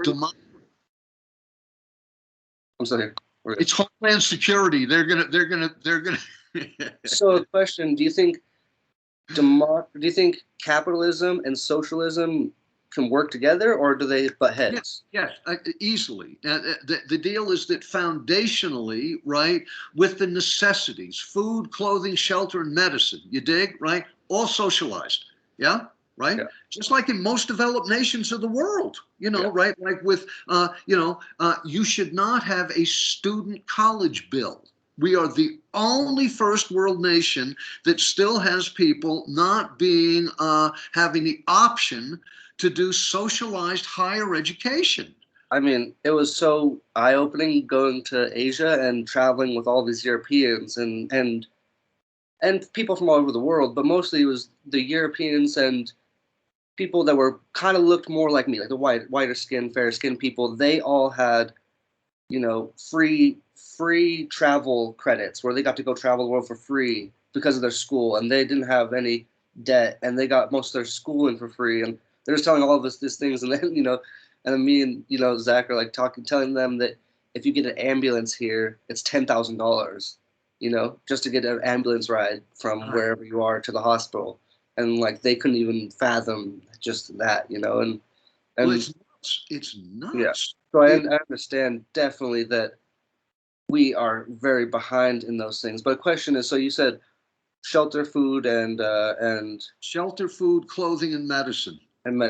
Demo- I'm still here. it's Homeland Security. They're gonna. So, a question: do you think capitalism and socialism can work together, or do they butt heads? Yes, easily. The deal is that foundationally, right, with the necessities, food, clothing, shelter, and medicine, you dig, right, all socialized. Yeah, right? Yeah. Just like in most developed nations of the world, Yeah. right? Like with, you should not have a student college bill. We are the only first world nation that still has people not being, having the option to do socialized higher education. I mean, it was so eye-opening going to Asia and traveling with all these Europeans and people from all over the world, but mostly it was the Europeans and people that were kind of looked more like me, like the whiter skin, fair skin people. They all had, free travel credits where they got to go travel the world for free because of their school, and they didn't have any debt, and they got most of their schooling for free, and they're just telling all of us these things, and then and then me and Zach are like telling them that if you get an ambulance here, it's $10,000, just to get an ambulance ride from wherever you are to the hospital, and like they couldn't even fathom just that, and well, it's nuts. It's nuts. Yeah. So I understand definitely that we are very behind in those things. But the question is, so you said shelter, food, and shelter, food, clothing, and medicine. And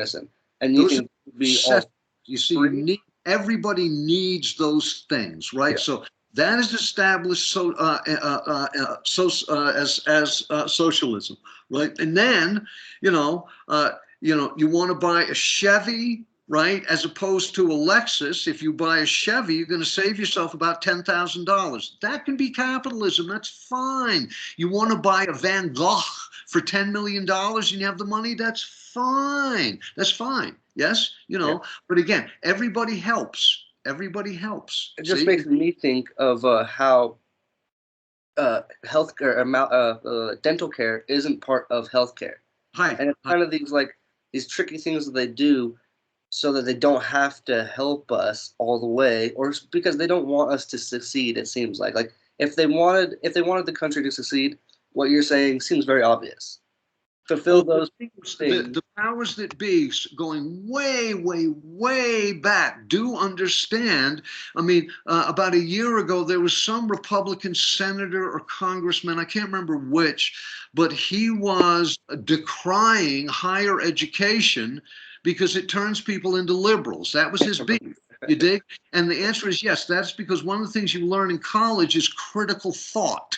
you think be all you see, everybody needs those things, right? Yeah. So that is established as socialism, right? And then you want to buy a Chevy, right? As opposed to a Lexus. If you buy a Chevy, you're going to save yourself about $10,000. That can be capitalism. That's fine. You want to buy a Van Gogh for $10 million and you have the money? That's fine. That's fine. Yes, But again, everybody helps. Everybody helps. It just makes me think of how healthcare, dental care isn't part of healthcare. And it's kind of these tricky things that they do so that they don't have to help us all the way, or because they don't want us to succeed. It seems like if they wanted the country to succeed, what you're saying seems very obvious. Fulfill those things. The powers that be, going way, way, way back, do understand. I mean, about a year ago, there was some Republican senator or congressman, I can't remember which, but he was decrying higher education because it turns people into liberals. That was his beef. You dig? And the answer is yes. That's because one of the things you learn in college is critical thought.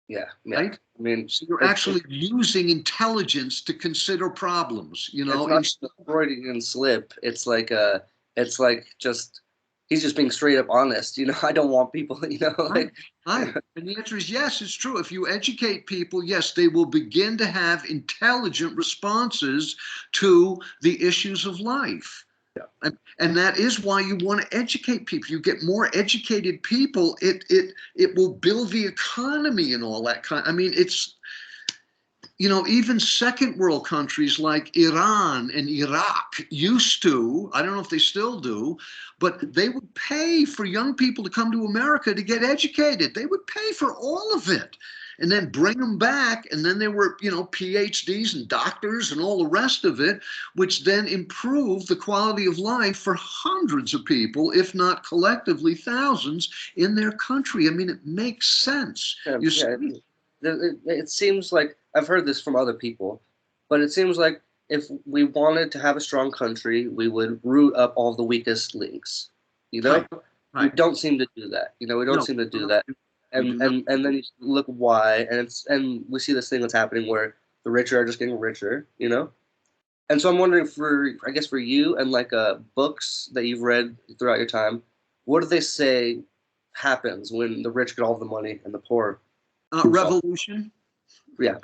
Yeah. Right? I mean, so you're actually using intelligence to consider problems. It's not a Freudian slip. It's like just he's just being straight up honest. I don't want people. Right. And the answer is yes. It's true. If you educate people, yes, they will begin to have intelligent responses to the issues of life. Yeah. And that is why you want to educate people. You get more educated people, it will build the economy and all that kind. I mean, it's even second world countries like Iran and Iraq used to, I don't know if they still do, but they would pay for young people to come to America to get educated. They would pay for all of it and then bring them back. And then there were, PhDs and doctors and all the rest of it, which then improved the quality of life for hundreds of people, if not collectively thousands in their country. I mean, it makes sense. It seems like I've heard this from other people, but it seems like if we wanted to have a strong country, we would root up all the weakest links. Right. We don't seem to do that. We don't seem to do that. And then you look why, and we see this thing that's happening where the richer are just getting richer. And so I'm wondering I guess for you and like books that you've read throughout your time, what do they say happens when the rich get all the money and the poor? Revolution. Yeah.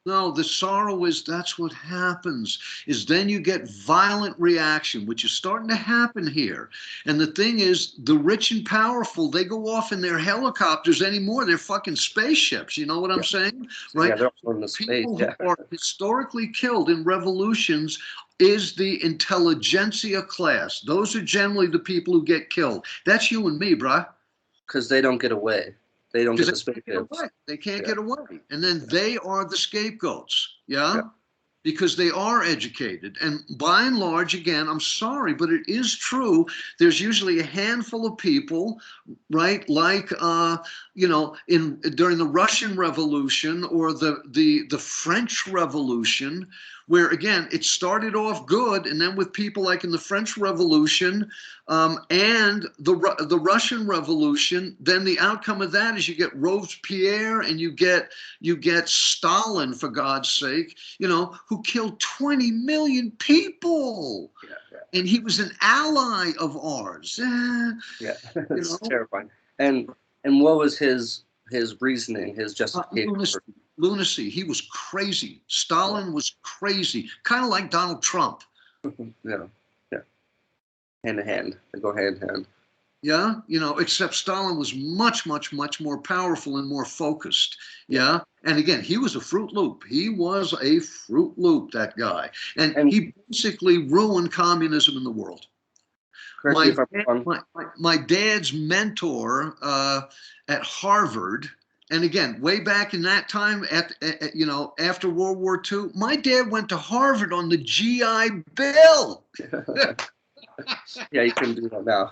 No, the sorrow is that's what happens, is then you get violent reaction, which is starting to happen here. And the thing is, the rich and powerful, they go off in their helicopters anymore. They're fucking spaceships. You know what I'm Yeah, saying? yeah, Right? they're all in the space. People who Yeah, are historically killed in revolutions is the intelligentsia class. Those are generally the people who get killed. That's you and me, bruh. because they don't get away. They don't Because get they the can't get spaceships. away. They can't Yeah, get away. And then they are the scapegoats. yeah, Yeah? Because they are educated. And by and large, again, I'm sorry, but it is true. There's usually a handful of people, right? Like, you know, in during the Russian Revolution or the French Revolution, where again it started off good, and then with people like in the French Revolution and the Russian Revolution, then the outcome of that is you get Robespierre and you get Stalin, for God's sake, you know, who killed 20 million people. yeah, yeah. And he was an ally of ours. Yeah. You It's know, terrifying. And what was his reasoning, his justification lunacy, for? lunacy. He was crazy. Yeah, Stalin was crazy, kind of like Donald Trump. yeah, yeah. Hand in hand. They go hand in hand. Yeah, you know, except Stalin was much, much, much more powerful and more focused. Yeah. Yeah. And again, he was a Fruit Loop. He was a Fruit Loop, that guy. And And he basically ruined communism in the world. correct me if I'm wrong. My dad's mentor at Harvard, and again, way back in that time, you know, after World War II, my dad went to Harvard on the GI Bill. Yeah, you couldn't do that now.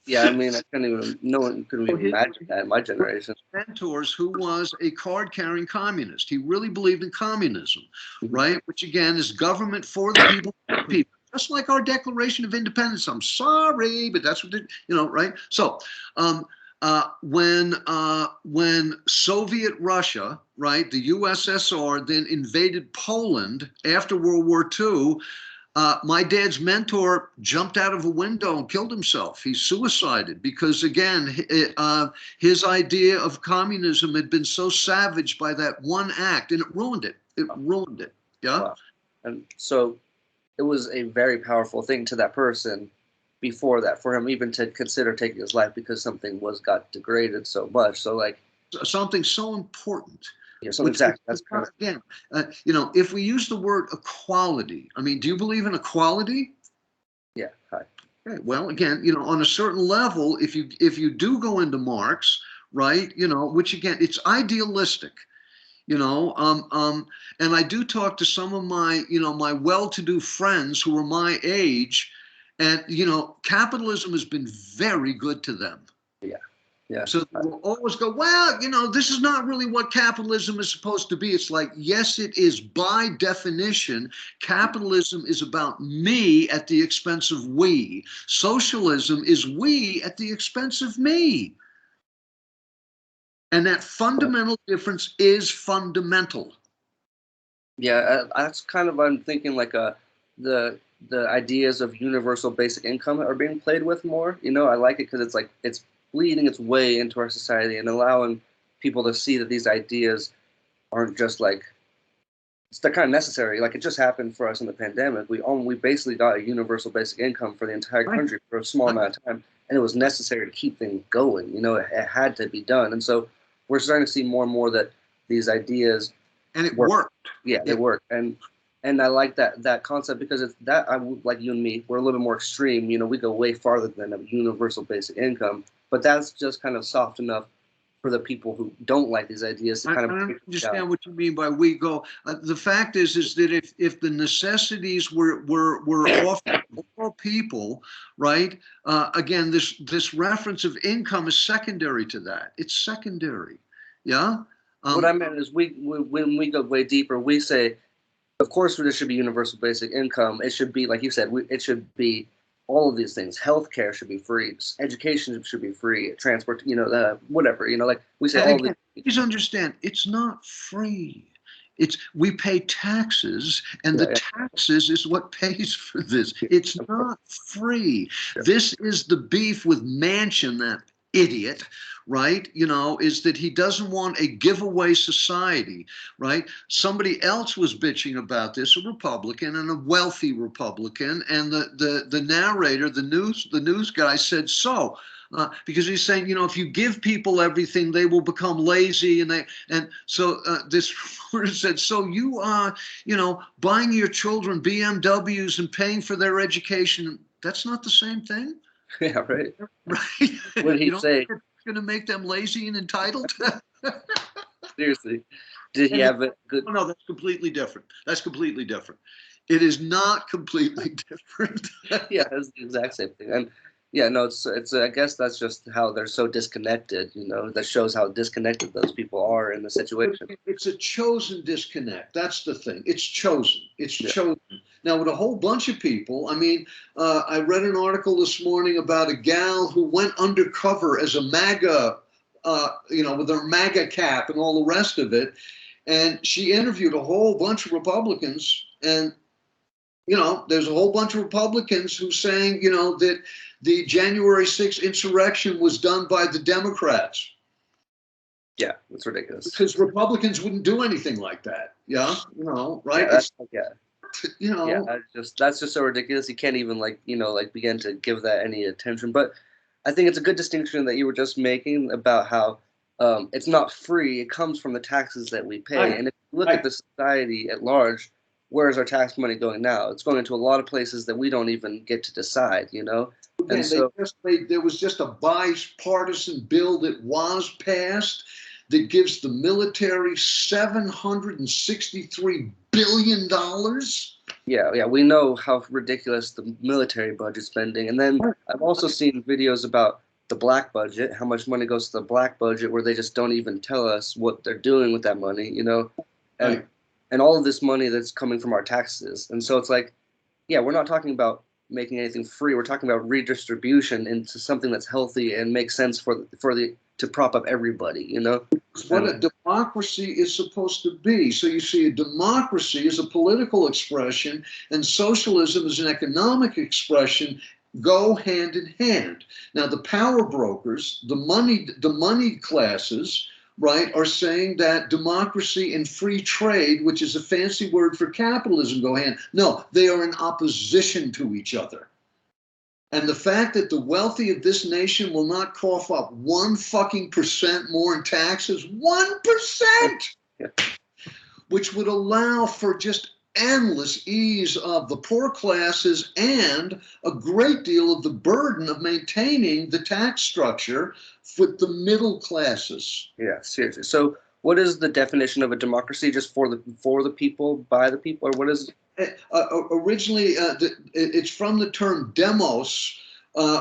Yeah, I mean, I couldn't even. No one couldn't even imagine that in my generation. Mentors who was a card carrying communist. He really believed in communism, Mhm. right? Which again is government for the people, people. Just like our Declaration of Independence. I'm sorry, but that's what they, you know, right? So, when Soviet Russia, right, the USSR, then invaded Poland after World War II, my dad's mentor jumped out of a window and killed himself. He suicided because, again, his idea of communism had been so savaged by that one act, and it ruined it. It ruined it. Yeah. Wow. And so it was a very powerful thing to that person before that, for him even to consider taking his life because something got degraded so much. So like, Something so important. yeah, so Which exactly. That's kind of, again, you know, if we use the word equality, I mean, do you believe in equality? yeah. Hi. Okay, well, again, you know, on a certain level, if you do go into Marx, right, you know, which again, it's idealistic, you know, and I do talk to some of my, you know, my well-to-do friends who are my age, and you know, capitalism has been very good to them. Yeah. Yeah. So they will always go, well, you know, this is not really what capitalism is supposed to be. It's like, yes, it is by definition. Capitalism is about me at the expense of we. Socialism is we at the expense of me. And that fundamental difference is fundamental. Yeah, that's kind of I'm thinking like the the ideas of universal basic income are being played with more. You know, I like it because it's like it's bleeding its way into our society and allowing people to see that these ideas aren't just like they're kind of necessary. Like it just happened for us in the pandemic. We basically got a universal basic income for the entire Right. country for a small amount of time, and it was necessary to keep things going. You know, it had to be done, and so we're starting to see more and more that these ideas And it work. worked. Yeah, they work, and I like that concept because it's that I like you and me. We're a little bit more extreme. You know, we go way farther than a universal basic income, but that's just kind of soft enough for the people who don't like these ideas to I kind of don't break it down. understand what you mean by we go. The fact is that if the necessities were offered to all people, right? Again, this reference of income is secondary to that. It's secondary. Yeah. What I meant is we when we go way deeper, we say, of course, there should be universal basic income. It should be, like you said, it should be all of these things. Healthcare should be free. Education should be free. Transport, you know, whatever, you know, like we say And all these. again, please understand, it's not free. It's we pay taxes, and the Yeah, taxes is what pays for this. yeah, It's not free. yeah, This is the beef with Manchin that idiot, right, is that he doesn't want a giveaway society, right? Somebody else was bitching about this, a Republican and a wealthy Republican, and the narrator, the news guy said so. Because he's saying, if you give people everything, they will become lazy, and so this reporter said, so you are, buying your children BMWs and paying for their education, that's not the same thing. Yeah, right. Right? What did he say? It's going to make them lazy and entitled. Seriously, did he And have a good? no, that's completely different. That's completely different. It is not completely different. Yeah, it's the exact same thing. And yeah, no, it's. I guess that's just how they're so disconnected. That shows how disconnected those people are in the situation. It's a chosen disconnect. That's the thing. It's chosen. It's Yeah. chosen. Now, with a whole bunch of people, I mean, I read an article this morning about a gal who went undercover as a MAGA, with her MAGA cap and all the rest of it. And she interviewed a whole bunch of Republicans. And, there's a whole bunch of Republicans who saying, that the January 6th insurrection was done by the Democrats. Yeah, it's ridiculous. Because Republicans wouldn't do anything like that. Yeah, right? Yeah, Yeah. That's just so ridiculous. You can't even begin to give that any attention. But I think it's a good distinction that you were just making about how it's not free. It comes from the taxes that we pay. Right. And if you look at the society at large, where is our tax money going now? It's going into a lot of places that we don't even get to decide. And so there was just a bipartisan bill that was passed that gives the military $763 billion. Yeah, we know how ridiculous the military budget spending. And then I've also seen videos about the black budget, how much money goes to the black budget, where they just don't even tell us what they're doing with that money, and all of this money that's coming from our taxes. And so it's like, yeah, we're not talking about making anything free. We're talking about redistribution into something that's healthy and makes sense to prop up everybody, What a democracy is supposed to be. So you see, a democracy is a political expression, and socialism is an economic expression, go hand in hand. Now, the power brokers, the moneyed classes, right, are saying that democracy and free trade, which is a fancy word for capitalism, go hand. No, they are in opposition to each other. And the fact that the wealthy of this nation will not cough up 1% more in taxes, 1%, which would allow for just endless ease of the poor classes and a great deal of the burden of maintaining the tax structure for the middle classes. Yeah, seriously. So what is the definition of a democracy? Just for the people, by the people, or what is originally, it's from the term demos,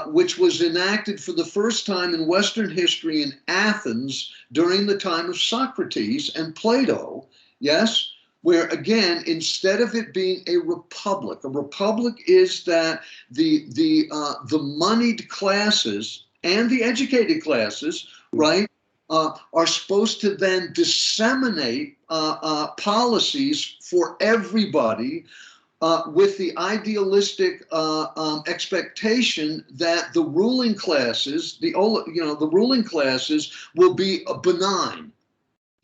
which was enacted for the first time in Western history in Athens during the time of Socrates and Plato, yes, where again, instead of it being a republic is that the moneyed classes and the educated classes, right, are supposed to then disseminate policies for everybody, with the idealistic expectation that the ruling classes, the ruling classes will be benign.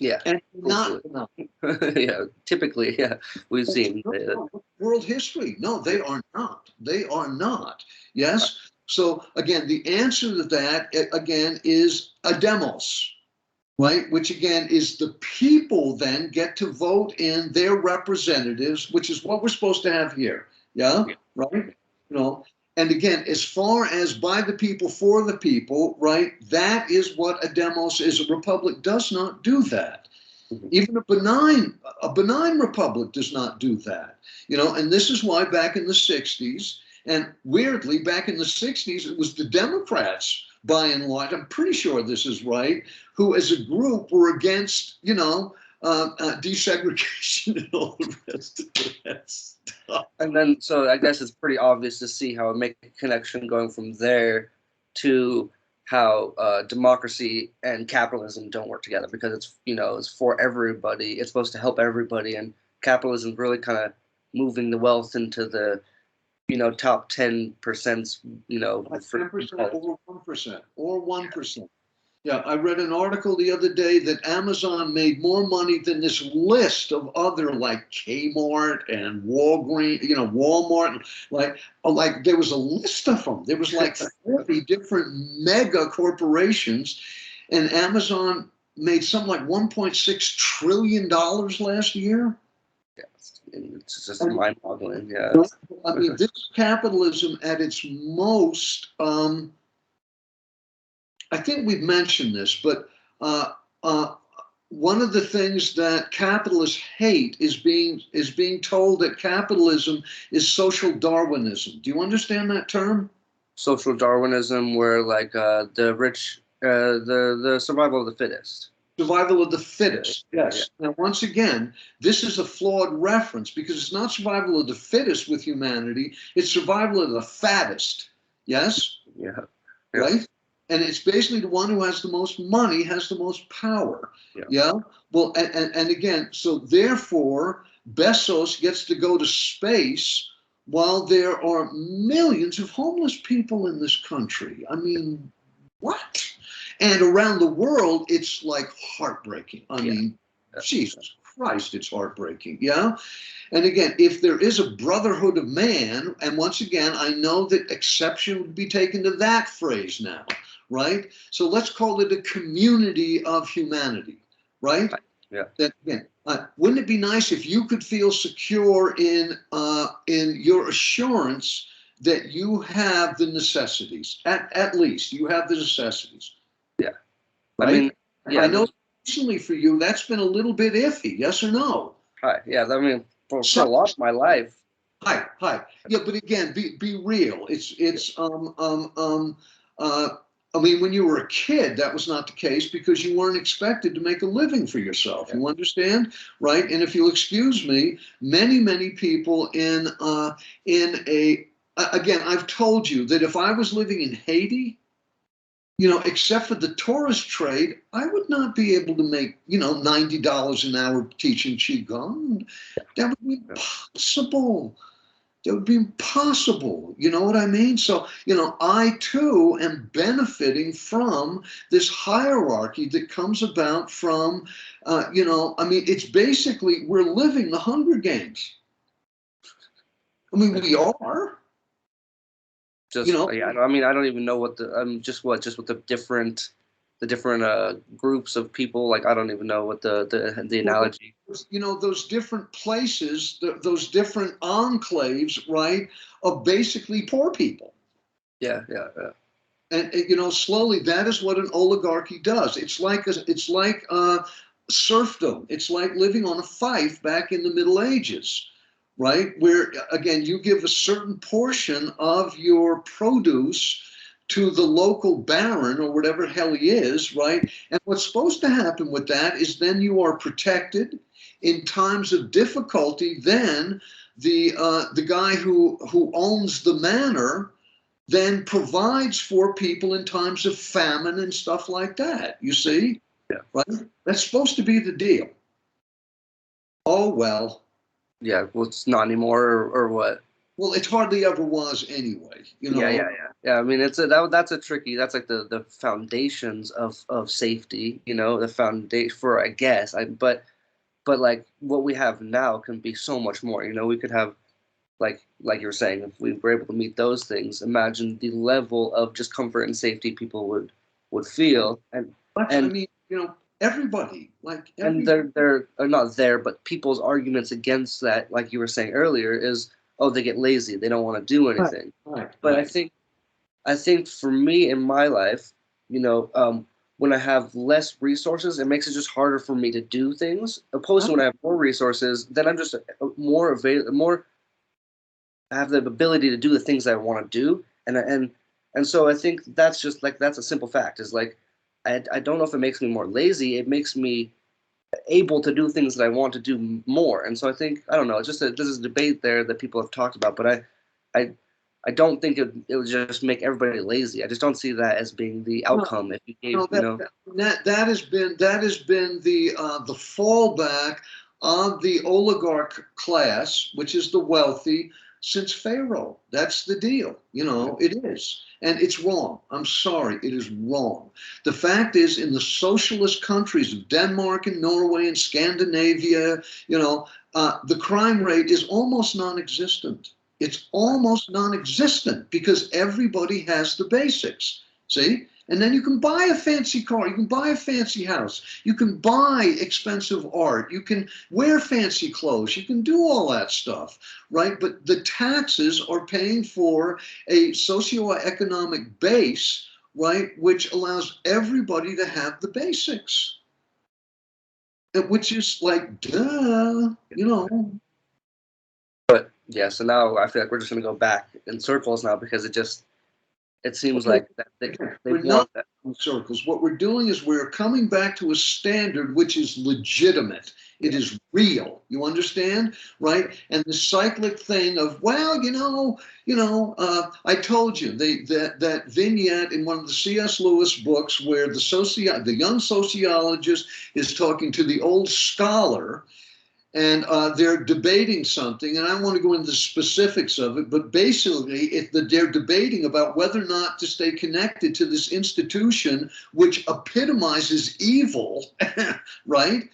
Yeah, and not benign. Yeah, typically, yeah, we've seen world history. No, they are not. They are not. Yes. So again, the answer to that again is a demos. Right, which again is the people then get to vote in their representatives, which is what we're supposed to have here. Yeah, right. And again, as far as by the people for the people, right, that is what a demos is. A republic does not do that. Even a benign republic does not do that. And this is why back in the 60s, and weirdly back in the 60s, it was the Democrats, by and large, I'm pretty sure this is right, who as a group were against, desegregation and all the rest of that stuff. And then, so I guess it's pretty obvious to see how it makes a connection going from there to how democracy and capitalism don't work together, because it's for everybody. It's supposed to help everybody, and capitalism is really kind of moving the wealth into the top 10%, Like for 10% college. or 1% or 1%. Yeah, I read an article the other day that Amazon made more money than this list of other like Kmart and Walgreens, Walmart. Like there was a list of them. There was like 40 different mega corporations, and Amazon made something like $1.6 trillion last year. Yeah, it's just And, mind-boggling. Yeah. I mean, this is capitalism at its most. I think we've mentioned this, but uh, uh, one of the things that capitalists hate is being told that capitalism is social Darwinism. Do you understand that term? Social Darwinism, where like the rich, the survival of the fittest. Survival of the Yeah, fittest. yeah, Yes. Now, once again, this is a flawed reference because it's not survival of the fittest with humanity; it's survival of the fattest. Yes. yeah, yeah, Right? And it's basically the one who has the most money has the most power. yeah, Yeah. Well, and again, so therefore, Bezos gets to go to space while there are millions of homeless people in this country. I mean, what? And around the world, it's like heartbreaking. I yeah, mean, yeah, Jesus Christ, it's heartbreaking. Yeah. And again, if there is a brotherhood of man, and once again, I know that exception would be taken to that phrase now, right? So let's call it a community of humanity, right? yeah. That again, wouldn't it be nice if you could feel secure in your assurance that you have the necessities, at least you have the necessities, Yeah. I right? mean, I yeah, know recently for you that's been a little bit iffy, yes or no? hi, yeah. I mean, for a So lot of my life, hi. Yeah, but again, be real. yeah, Uh, I mean, when you were a kid, that was not the case because you weren't expected to make a living for yourself. yeah, You understand, right? And if you'll excuse me, many people in a again, I've told you that if I was living in Haiti, except for the tourist trade, I would not be able to make, $90 an hour teaching qigong. That would be yeah, impossible. That would be impossible. You know what I mean? So, I too am benefiting from this hierarchy that comes about from, I mean, it's basically we're living the Hunger Games. I mean, we are, you just know. yeah. I mean, I don't even know what just what the different groups of people. Like, I don't even know what the analogy. Those different places, those different enclaves, right, of basically poor people. Yeah, yeah, yeah, And slowly that is what an oligarchy does. It's like serfdom. It's like living on a fief back in the Middle Ages, right? Where again you give a certain portion of your produce to the local baron or whatever the hell he is, right? And what's supposed to happen with that is then you are protected in times of difficulty. Then the guy who owns the manor then provides for people in times of famine and stuff like that. You see, yeah, right? That's supposed to be the deal. Oh well. yeah. Well, it's not anymore, or what? Well, it hardly ever was anyway. Yeah, yeah, yeah, yeah. I mean, that's a tricky. That's like the foundations of safety. The foundation for, I guess. But like what we have now can be so much more. We could have, like you were saying, if we were able to meet those things, imagine the level of just comfort and safety people would feel. and But I and mean, everybody, like and every they're not there, but people's arguments against that, like you were saying earlier, is, oh, they get lazy, they don't want to do right, anything. right, But right. I think for me in my life, when I have less resources, it makes it just harder for me to do things. Opposed to when I have more resources, then I'm just more, I have the ability to do the things I want to do, and so I think that's just like, that's a simple fact. Is like, I don't know if it makes me more lazy. It makes me able to do things that I want to do more. And so I think, I don't know. It's just that there's a debate there that people have talked about, but I I don't think it would just make everybody lazy. I just don't see that as being the No, outcome. If you no, gave, that has been the fallback of the oligarch class, which is the wealthy, since Pharaoh. That's the deal. You know, it is. And it's wrong. I'm sorry. It is wrong. The fact is, in the socialist countries of Denmark and Norway and Scandinavia, you know, the crime rate is almost non-existent. It's almost non-existent because everybody has the basics. See? And then you can buy a fancy car, you can buy a fancy house, you can buy expensive art, you can wear fancy clothes, you can do all that stuff, right? But the taxes are paying for a socioeconomic base, right, which allows everybody to have the basics, which is like, duh, you know. But yeah, so now I feel like we're just gonna go back in circles now because it seems like that they We're not want that. in circles. What we're doing is we're coming back to a standard which is legitimate. It is real. You understand, right? And the cyclic thing of, well, I told you that vignette in one of the C.S. Lewis books where the young sociologist is talking to the old scholar, and they're debating something, and I don't want to go into the specifics of it, but basically they're debating about whether or not to stay connected to this institution which epitomizes evil, right?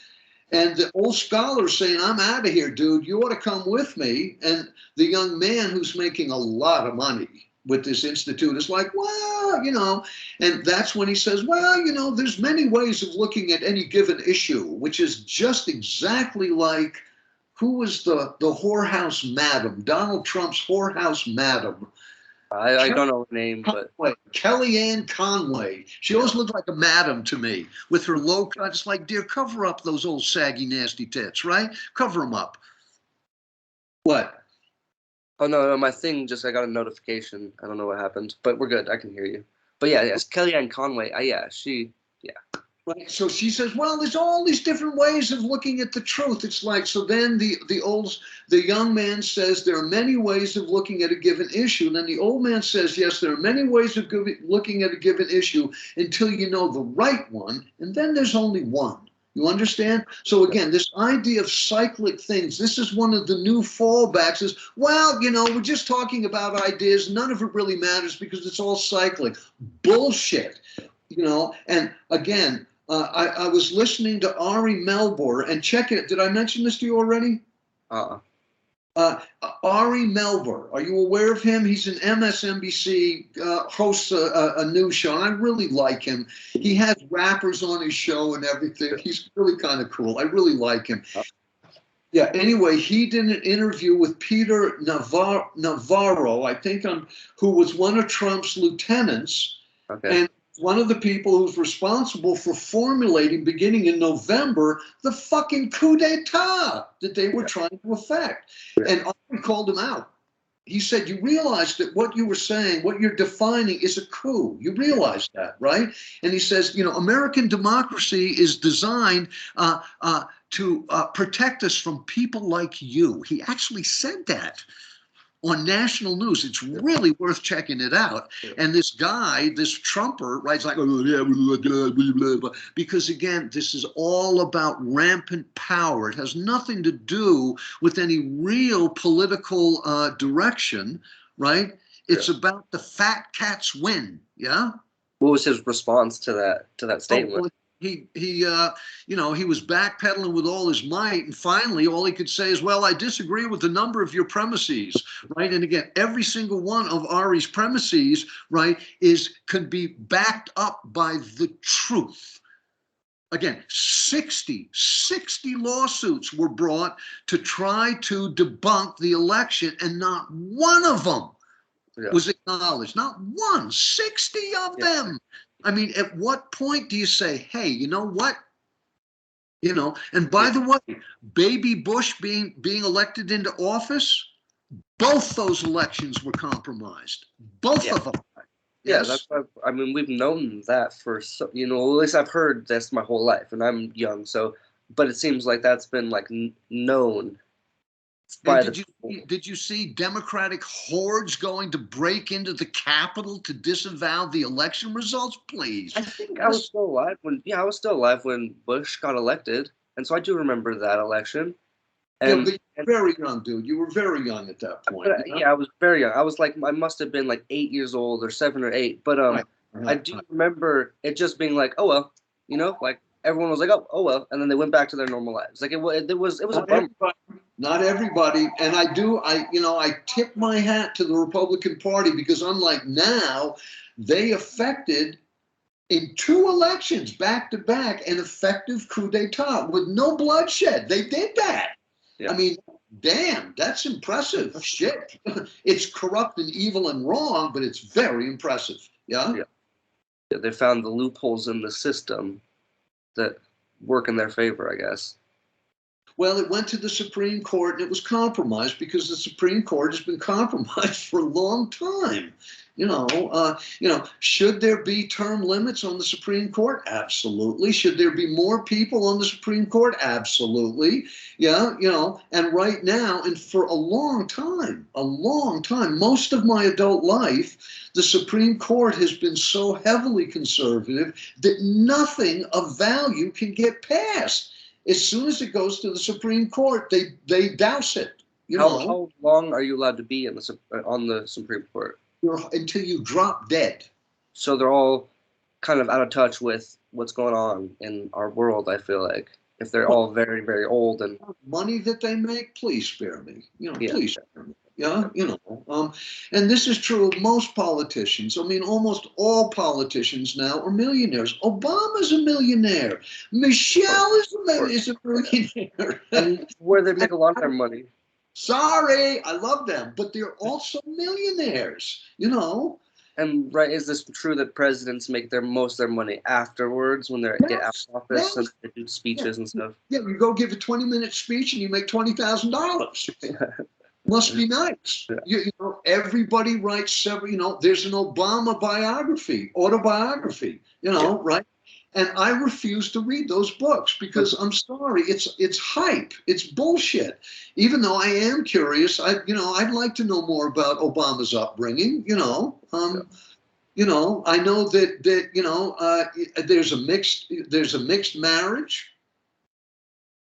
And the old scholar's saying, I'm out of here, dude. You ought to come with me. And the young man who's making a lot of money with this institute is like, well, and that's when he says, well, there's many ways of looking at any given issue, which is just exactly like, who was the whorehouse madam, Donald Trump's whorehouse madam? I don't know her name, but Kellyanne Conway. She always looked like a madam to me with her low cut. It's like, dear, cover up those old saggy, nasty tits, right? Cover them up. What? Oh no, my thing I got a notification. I don't know what happened, but we're good. I can hear you. But yeah, yes, Kellyanne Conway. Yeah. Right. So she says, well, there's all these different ways of looking at the truth. It's like, so then the young man says there are many ways of looking at a given issue. And then the old man says, yes, there are many ways of looking at a given issue until you know the right one. And then there's only one. You understand? So again, this idea of cyclic things, this is one of the new fallbacks is, well, we're just talking about ideas. None of it really matters because it's all cyclic. Bullshit. And again, I was listening to Ari Melber and check it. Did I mention this to you already? Ari Melber. Are you aware of him? He's an MSNBC, hosts a news show, and I really like him. He has rappers on his show and everything. He's really kind of cool. I really like him. Yeah, anyway, he did an interview with Peter Navarro, I think, who was one of Trump's lieutenants. Okay. And one of the people who's responsible for formulating, beginning in November, the fucking coup d'etat that they were trying to effect. And Ari called him out. He said, you realize that what you were saying, what you're defining is a coup. You realize that, right? And he says, American democracy is designed to protect us from people like you. He actually said that on national news. It's really worth checking it out. And this guy, this Trumper, writes like, oh, yeah, blah, blah, blah, because again, this is all about rampant power. It has nothing to do with any real political direction, right? It's about the fat cats win. Yeah. What was his response to that statement? Well, he was backpedaling with all his might, and finally all he could say is, well, I disagree with a number of your premises, right? And again, every single one of Ari's premises, right, can be backed up by the truth. Again, 60 lawsuits were brought to try to debunk the election, and not one of them was acknowledged. Not one. 60 of them. I mean, at what point do you say, hey, you know what? And by the way, baby Bush being elected into office, both those elections were compromised. Both of them. Yeah, that's I mean, we've known that for at least I've heard this my whole life, and I'm young, so but it seems like that's been like known. Did you see Democratic hordes going to break into the Capitol to disavow the election results? Please. I think I was still alive when Bush got elected, and so I do remember that election. Yeah, And, but you're very young, dude. You were very young at that point. but, yeah, I was very young. I was like, I must have been like 8 years old or 7 or 8. But Right, I right, do right. remember it just being like, oh well, like everyone was like, oh well, and then they went back to their normal lives. Like it was a Not bummer. everybody, not everybody, and I tip my hat to the Republican Party because unlike now, they affected in 2 elections back to back an effective coup d'état with no bloodshed. They did that. Yeah, I mean, damn, that's impressive. Shit, it's corrupt and evil and wrong, but it's very impressive. Yeah. yeah, yeah. They found the loopholes in the system that work in their favor, I guess. Well, it went to the Supreme Court and it was compromised because the Supreme Court has been compromised for a long time. Should there be term limits on the Supreme Court? Absolutely. Should there be more people on the Supreme Court? Absolutely. Yeah, and right now, and for a long time, most of my adult life, the Supreme Court has been so heavily conservative that nothing of value can get passed. As soon as it goes to the Supreme Court, they douse it. How long are you allowed to be on the Supreme Court? Until you drop dead. So they're all kind of out of touch with what's going on in our world. I feel like if they're all very, very old and Money that they make, please spare me. yeah, Please spare me. Yeah, and this is true of most politicians. I mean, almost all politicians now are millionaires. Obama's a millionaire. Michelle is a millionaire. and where they make a lot of their money. Sorry, I love them, but they're also millionaires. And right, is this true that presidents make most of their money afterwards when they get out Yes, of office and yes. they do Yeah, speeches and stuff? yeah, you go give a 20-minute speech and you make $20,000. Must be nice. Yeah. Everybody writes several, there's an Obama autobiography, Yeah. right? And I refuse to read those books because I'm sorry, it's hype, it's bullshit. Even though I am curious, I'd like to know more about Obama's upbringing. I know that there's a mixed marriage.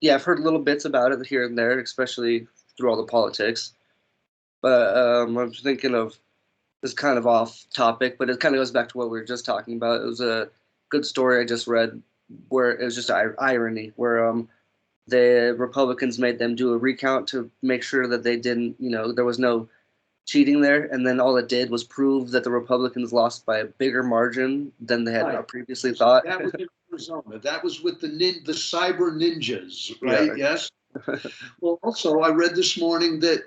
Yeah, I've heard little bits about it here and there, especially through all the politics. But I'm thinking of this kind of off topic, but it kind of goes back to what we were just talking about. It was a good story I just read where it was just irony, where the Republicans made them do a recount to make sure that they didn't, there was no cheating there, and then all it did was prove that the Republicans lost by a bigger margin than they had previously thought. That was in Arizona. That was with the cyber ninjas, right? Yeah. Yes. Well, also, I read this morning that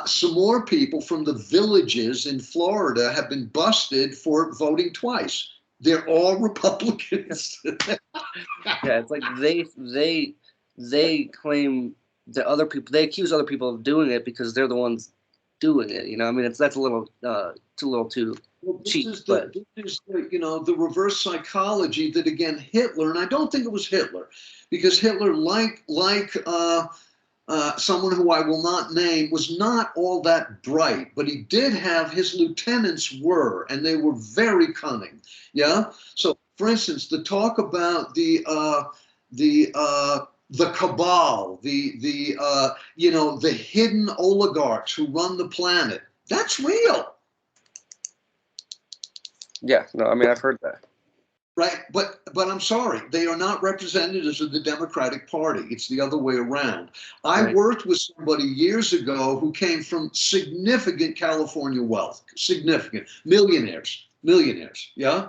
some more people from the villages in Florida have been busted for voting twice. They're all Republicans. Yeah, it's like they claim that other people, they accuse other people of doing it because they're the ones doing it. I mean, that's a little too Well, cheap. This is the reverse psychology that again Hitler, and I don't think it was Hitler, because Hitler, like someone who I will not name, was not all that bright, but he did have his lieutenants were, and they were very cunning. Yeah. So, for instance, the talk about the cabal, the hidden oligarchs who run the planet. That's real. Yeah, no, I mean, I've heard that. Right, but I'm sorry, they are not representatives of the Democratic Party. It's the other way around. I worked with somebody years ago who came from significant California wealth, significant millionaires. Yeah,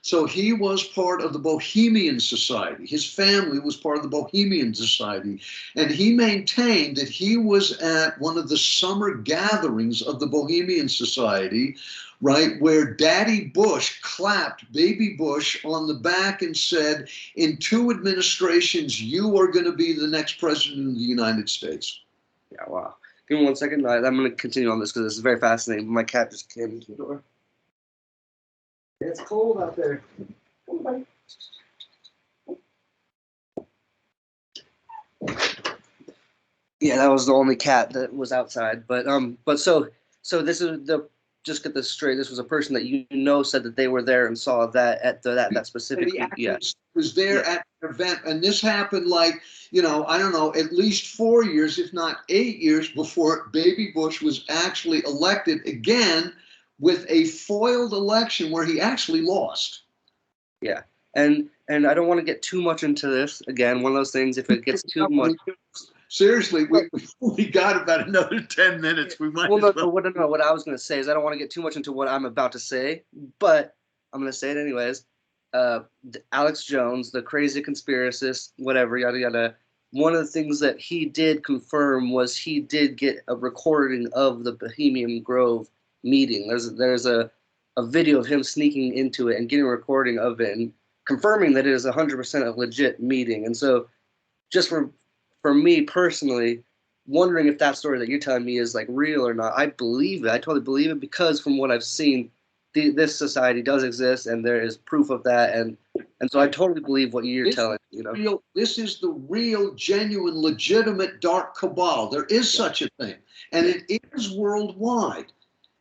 So he was part of the Bohemian Society. His family was part of the Bohemian Society. And he maintained that he was at one of the summer gatherings of the Bohemian Society, right, where Daddy Bush clapped Baby Bush on the back and said, in 2 administrations, you are going to be the next president of the United States. Yeah, wow. Give me 1 second. I'm going to continue on this because this is very fascinating. My cat just came into the door. It's cold out there. Come on, yeah, that was the only cat that was outside. But so this is just get this straight. This was a person that said that they were there and saw that at that specific. Was there at event, and this happened like, you know, I don't know, at least 4 years, if not 8 years, before baby Bush was actually elected again with a foiled election where he actually lost. Yeah, and I don't want to get too much into this. Again, one of those things. If it gets too much, seriously, we got about another 10 minutes. We might well, as no, well. what I was going to say is I don't want to get too much into what I'm about to say, but I'm going to say it anyways. Alex Jones, the crazy conspiracist, whatever, yada yada. One of the things that he did confirm was he did get a recording of the Bohemian Grove meeting. There's a video of him sneaking into it and getting a recording of it and confirming that it is 100% a legit meeting. And so, just for me personally, wondering if that story that you're telling me is like real or not, I believe it. I totally believe it because from what I've seen, this society does exist and there is proof of that, and so I totally believe what you're telling. You know, this is the real, genuine, legitimate dark cabal. There is such a thing, and it is worldwide.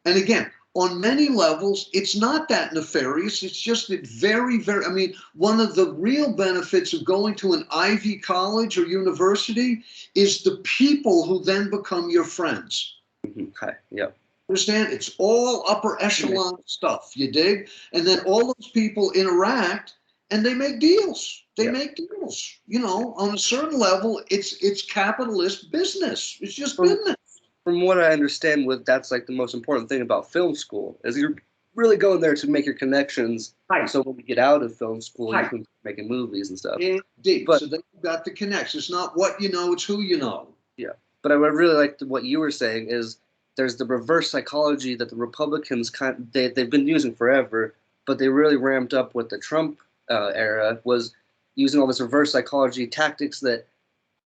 And again, on many levels, it's not that nefarious. It's just that very, very, I mean, one of the real benefits of going to an Ivy college or university is the people who then become your friends. Okay. Yep. Understand? It's all upper echelon stuff, you dig? And then all those people interact and they make deals. They make deals. You know, on a certain level, it's capitalist business. It's just business. From what I understand, that's like the most important thing about film school is you're really going there to make your connections. Right. So when we get out of film school, you can make movies and stuff. Indeed. But, so then you got the connection. It's not what you know, it's who you know. Yeah. But I really liked what you were saying is there's the reverse psychology that the Republicans they've been using forever, but they really ramped up with the Trump era, was using all this reverse psychology tactics that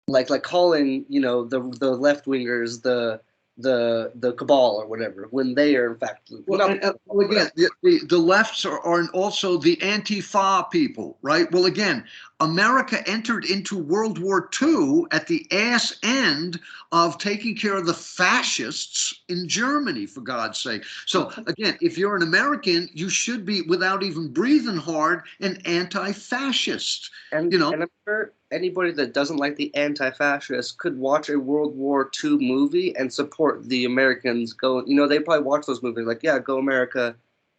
like calling, you know, the left wingers the cabal or whatever when they are in fact again the lefts are also the Antifa people, right? Well, again, America entered into World War II at the ass end of taking care of the fascists in Germany, for God's sake. So again, if you're an American, you should be, without even breathing hard, an anti-fascist. And you know, and I'm sure anybody that doesn't like the anti-fascists could watch a World War II movie and support the Americans. Go, you know, they probably watch those movies like, yeah, go America.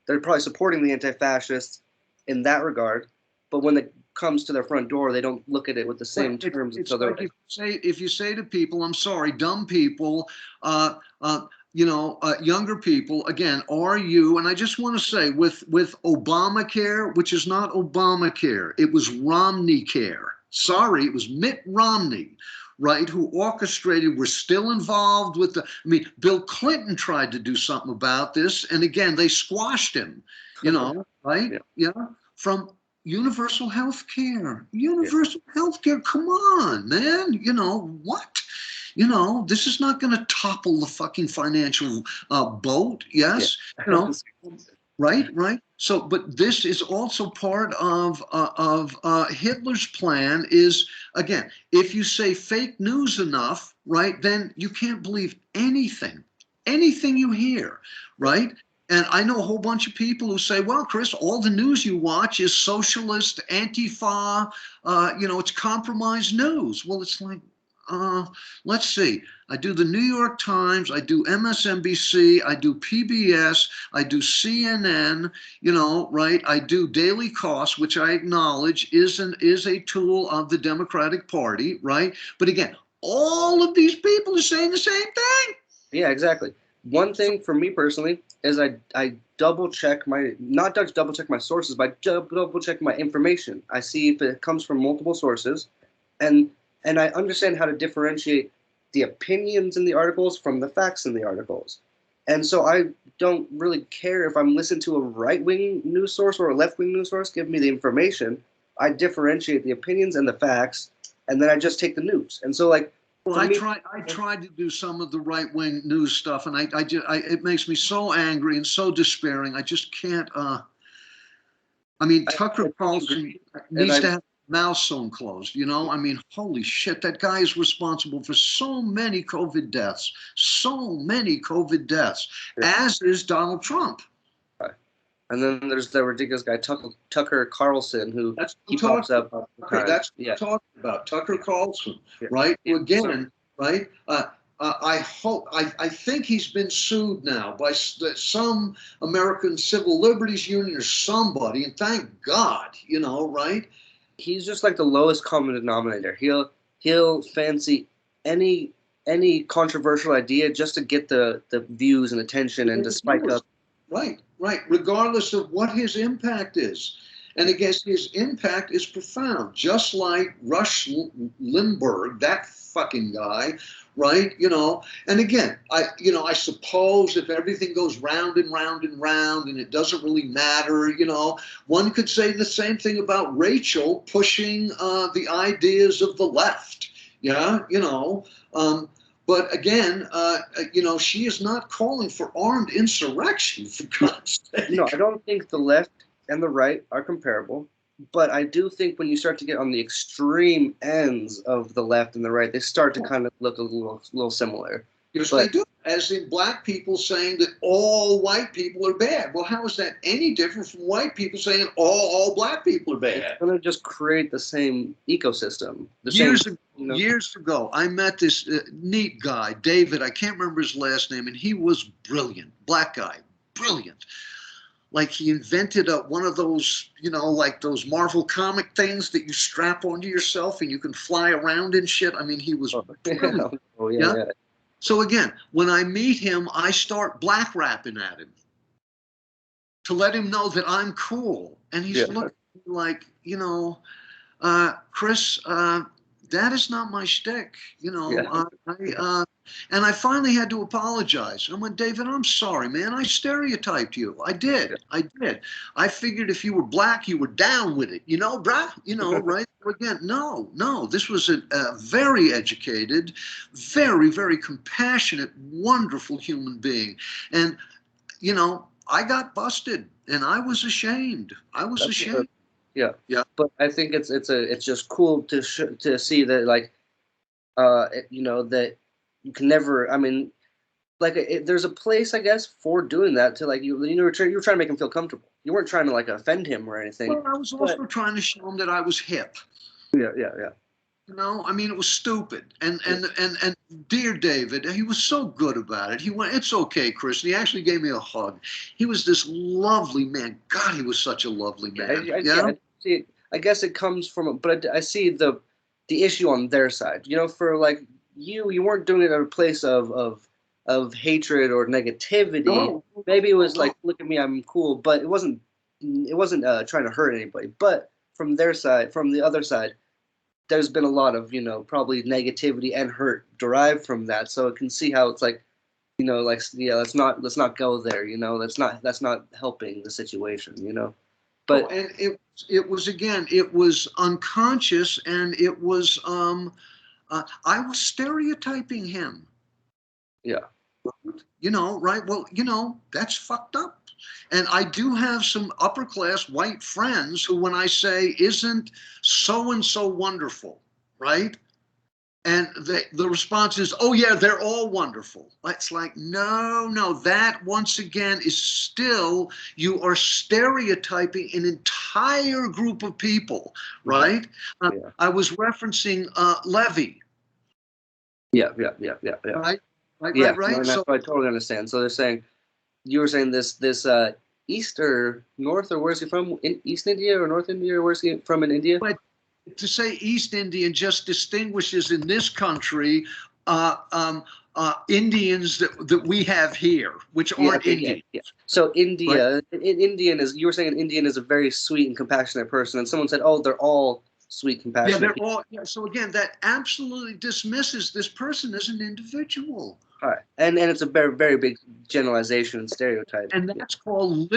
They're probably supporting the anti-fascists in that regard. But when it comes to their front door, they don't look at it with the same terms. It's like if you say to people, I'm sorry, dumb people, you know, younger people, again, are you, and I just want to say with Obamacare, which is not Obamacare, it was Romney Care. Sorry, it was Mitt Romney, right, who orchestrated, we're still involved with I mean, Bill Clinton tried to do something about this, and again, they squashed him, you know, right? Yeah. From universal health care. Universal health care, come on, man. You know, what? You know, this is not going to topple the fucking financial boat, yes? You know, right? So, but this is also part of Hitler's plan is, again, if you say fake news enough, right, then you can't believe anything you hear, right? And I know a whole bunch of people who say, well, Chris, all the news you watch is socialist, Antifa, you know, it's compromised news. Well, it's like, let's see. I do the New York Times, I do MSNBC, I do PBS, I do CNN, you know, right? I do Daily Kos, which I acknowledge is a tool of the Democratic Party, right? But again, all of these people are saying the same thing. Yeah, exactly. One thing for me personally is I double check not double check my sources, but I double check my information. I see if it comes from multiple sources, and I understand how to differentiate the opinions in the articles from the facts in the articles. And so I don't really care if I'm listening to a right-wing news source or a left-wing news source give me the information. I differentiate the opinions and the facts, and then I just take the news. And so, like, well, I tried to do some of the right-wing news stuff, and it makes me so angry and so despairing. I just can't. I mean, Tucker Carlson needs to have mouth sewn closed, you know? I mean, holy shit, that guy is responsible for so many COVID deaths, as is Donald Trump. And then there's that ridiculous guy Tucker Carlson, who That's he what I'm pops talking up about. all the Okay, time. that's what Yeah, I'm talking about. Tucker Carlson, yeah, right? yeah. So Again, right? I think he's been sued now by some American Civil Liberties Union or somebody, and thank God, right? he's just like the lowest common denominator. He'll fancy any any controversial idea just to get the views and attention and to spike up. Right, right. Regardless of what his impact is. And I guess his impact is profound, just like Rush Limburg, that fucking guy, right? And again, I suppose if everything goes round and round and round and it doesn't really matter, one could say the same thing about Rachel pushing the ideas of the left. Yeah, but again, she is not calling for armed insurrection, for God's No, sake. I don't think the left and the right are comparable, but I do think when you start to get on the extreme ends of the left and the right, they start to kind of look a little similar. Yes, they But do. As in black people saying that all white people are bad. Well, how is that any different from white people saying all black people are it's bad? gonna just create the same ecosystem, the same, Years you know. years ago, I met this neat guy, David. I can't remember his last name, and he was brilliant. Black guy, brilliant. Like he invented one of those, like those Marvel comic things that you strap onto yourself and you can fly around and shit. I mean, he was Oh, brilliant. oh yeah, Yeah. yeah, So again, when I meet him, I start black rapping at him to let him know that I'm cool. And he's yeah. looking like, Chris, that is not my shtick. Yeah. And I finally had to apologize. I went, David, I'm sorry, man. I stereotyped you. I did. I did. I figured if you were black, you were down with it, bruh, right? Again, no. This was a very educated, very, very compassionate, wonderful human being. And, I got busted and I was ashamed. I was That's ashamed. yeah. Yeah. But I think it's just cool to see that like that you can never. I mean, like there's a place I guess for doing that to like you were trying to make him feel comfortable. You weren't trying to like offend him or anything. Well, I was But also trying to show him that I was hip. yeah. I mean, it was stupid. And Yeah. and dear David, he was so good about it. He went, "It's okay, Chris." And he actually gave me a hug. He was this lovely man. God, he was such a lovely man. Yeah, I see it. I guess it comes from, but I see the issue on their side. For like you weren't doing it at a place of hatred or negativity. No, Maybe it was no. like, look at me, I'm cool, but it wasn't trying to hurt anybody. But from their side, from the other side, there's been a lot of probably negativity and hurt derived from that. So I can see how it's like like yeah, let's not go there. That's not helping the situation. Oh, But and it was again, it was unconscious, and it was I was stereotyping him. yeah, Right? Well, that's fucked up. And I do have some upper class white friends who, when I say, isn't so and so wonderful, right? And the response is, oh, yeah, they're all wonderful. It's like, no, that once again is still, you are stereotyping an entire group of people, mhm, right? yeah, I was referencing Levy, yeah. right? Right, Yeah, right, no, right. and that's So what I totally understand. So they're saying you were saying this East or North, or where's he from? In East India or North India, or where's he from in India? but to say East Indian just distinguishes in this country uh, um, Indians that we have here, which Yeah, aren't okay, yeah, Indian, yeah. So right? Indian is you were saying Indian is a very sweet and compassionate person, and someone said, oh, they're all sweet, Yeah, compassionate they're people. all. Yeah, so again, that absolutely dismisses this person as an individual, All right, and it's a very very big generalization and stereotype. and Yeah, that's called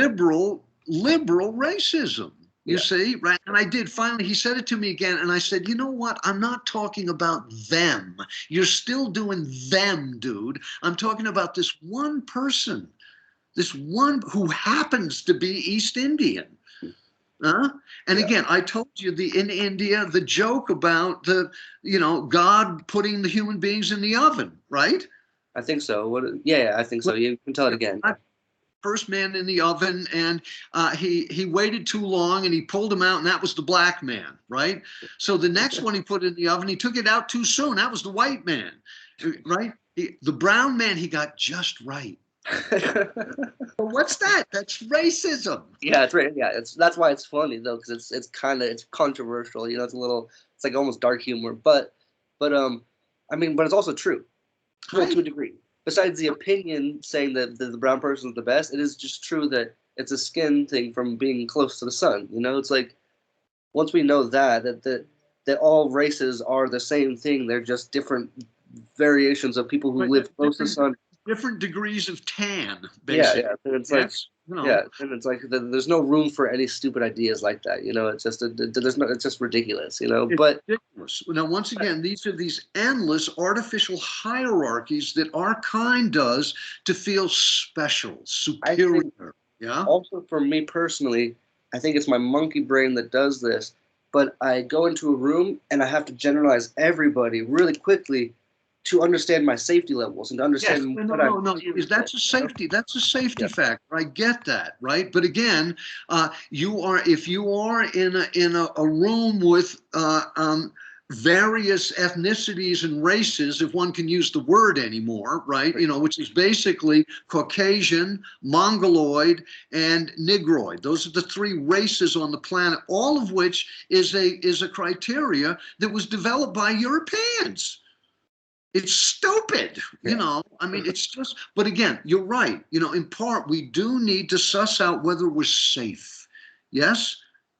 liberal racism. You yeah, see, right? And I did finally. He said it to me again, and I said, you know what? I'm not talking about them. You're still doing them, dude. I'm talking about this one person, this one who happens to be East Indian. Huh? And yeah. again, I told you in India, the joke about God putting the human beings in the oven, right? I think so. What? Yeah, I think so. You can tell it again. first man in the oven, and he waited too long, and he pulled him out, and that was the black man, right? So the next one he put in the oven, he took it out too soon. That was the white man, right? The brown man he got just right. Well, what's that? That's racism. Yeah, it's right. Yeah, that's why it's funny though, because it's kind of it's controversial. You know, it's like almost dark humor, but I mean, but it's also true, well, to a degree. Besides the opinion saying that the brown person is the best, it is just true that it's a skin thing from being close to the sun. You know, it's like once we know that all races are the same thing, they're just different variations of people who live close to the sun. Different degrees of tan, Yeah, basically. yeah. And it's Yes, yeah, and it's like there's no room for any stupid ideas like that. You know, it's just there's no, it's just ridiculous. You know, it's but ridiculous. Now, once again, these are these endless artificial hierarchies that our kind does to feel special, superior. Yeah. Also, for me personally, I think it's my monkey brain that does this. But I go into a room and I have to generalize everybody really quickly to understand my safety levels and to Yes, understand no, what no, I'm no. dealing That's with, a you know? safety. That's a safety Yeah. factor. I get that, right? But again, you are if you are in a room with various ethnicities and races, if one can use the word anymore, right? You know, which is basically Caucasian, Mongoloid, and Negroid. Those are the three races on the planet, all of which is a criteria that was developed by Europeans. It's stupid, you know. I mean, it's just, but again, you're right. You know, in part, we do need to suss out whether we're safe. Yes,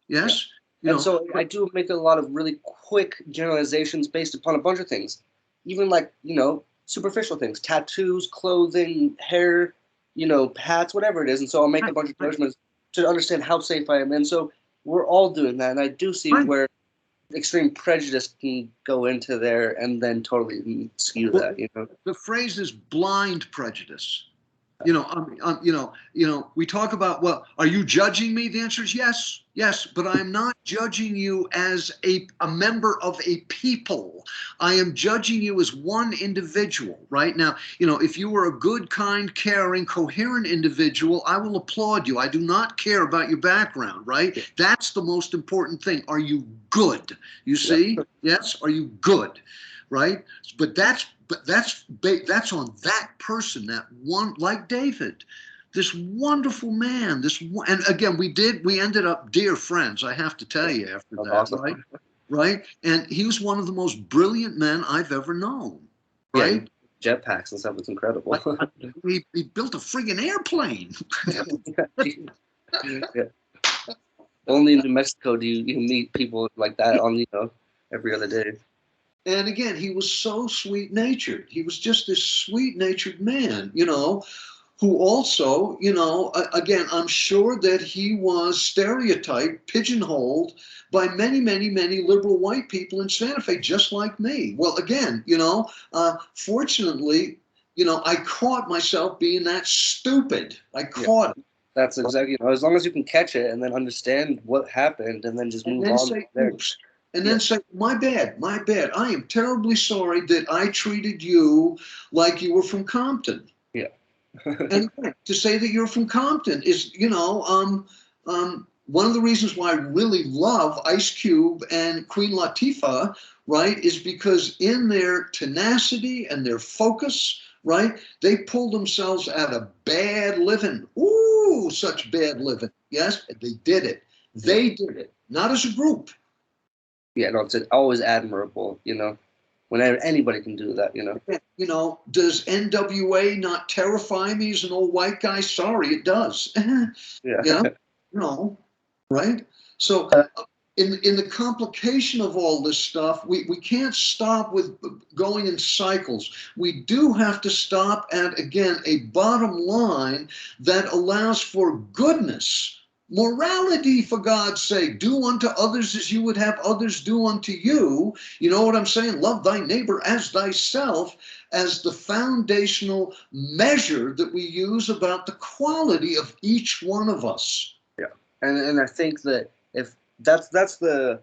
Yeah. yes, you And know, so I do make a lot of really quick generalizations based upon a bunch of things, even like, you know, superficial things, tattoos, clothing, hair, you know, hats, whatever it is. And so I'll make a bunch of judgments to understand how safe I am. And so we're all doing that. And I do see right. where extreme prejudice can go into there and then totally skew Well, that, you know. the phrase is blind prejudice. You know, we talk about, well, are you judging me? The answer is yes, yes, but I am not judging you as a member of a people. I am judging you as one individual, right? Now, you know, if you were a good, kind, caring, coherent individual, I will applaud you. I do not care about your background, right? That's the most important thing. Are you good? You see? Yes, are you good? Right? But that's on that person, that one, like David, this wonderful man. And again, we ended up dear friends. I have to tell you after That's that, awesome. right? Right? And he was one of the most brilliant men I've ever known. Yeah, Right? jetpacks and stuff. It's incredible. He built a friggin' airplane. Yeah. Only in New Mexico do you meet people like that on, you know, every other day. And again, he was so sweet natured. He was just this sweet natured man, you know, who also, you know, again, I'm sure that he was stereotyped, pigeonholed by many, many, many liberal white people in Santa Fe, just like me. Well, again, you know, fortunately, you know, I caught myself being that stupid. I caught it. That's exactly, you know, as long as you can catch it and then understand what happened and then just And move then on from say, there. oops. And Yeah. then say, my bad, my bad. I am terribly sorry that I treated you like you were from Compton. Yeah. And to say that you're from Compton is, you know, one of the reasons why I really love Ice Cube and Queen Latifah, right, is because in their tenacity and their focus, right, they pulled themselves out of bad living. Ooh, such bad living. Yes, they did it. They did it, not as a group. Yeah, no, it's always admirable, you know, whenever anybody can do that, you know. You know, does NWA not terrify me as an old white guy? Sorry, it does. Yeah. You know, no, right? So in the complication of all this stuff, we can't stop with going in cycles. We do have to stop at, again, a bottom line that allows for goodness. Morality, for God's sake. Do unto others as you would have others do unto you. You know what I'm saying? Love thy neighbor as thyself, as the foundational measure that we use about the quality of each one of us. Yeah. And I think that if that's the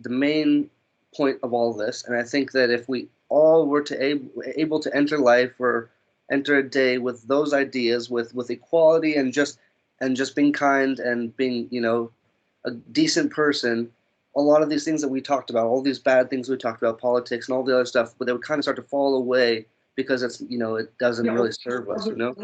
main point of all this, and I think that if we all were to able to enter life or enter a day with those ideas, with equality and just being kind and being, you know, a decent person, a lot of these things that we talked about, all these bad things we talked about, politics and all the other stuff, but they would kind of start to fall away because it's, you know, it doesn't really serve us, you know?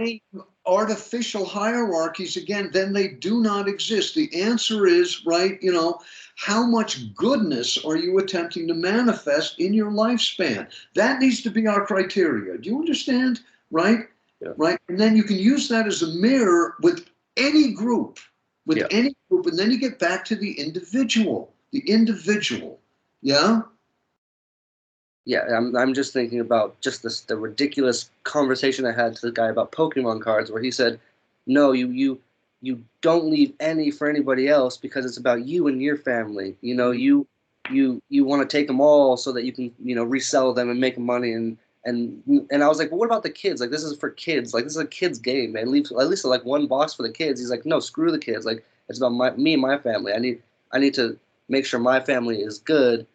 Artificial hierarchies, again, then they do not exist. The answer is, right, you know, how much goodness are you attempting to manifest in your lifespan? That needs to be our criteria. Do you understand? Right? Yeah. Right? And then you can use that as a mirror with any group, Yeah. any group, and then you get back to the individual. The individual. Yeah? Yeah, I'm just thinking about just the ridiculous conversation I had to the guy about Pokemon cards, where he said, "No, you don't leave any for anybody else because it's about you and your family. You know, you want to take them all so that you can, you know, resell them and make money." And I was like, "Well, what about the kids? Like, this is for kids. Like, this is a kids game, man. Leave at least like one box for the kids." He's like, "No, screw the kids. Like, it's about me and my family. I need to make sure my family is good."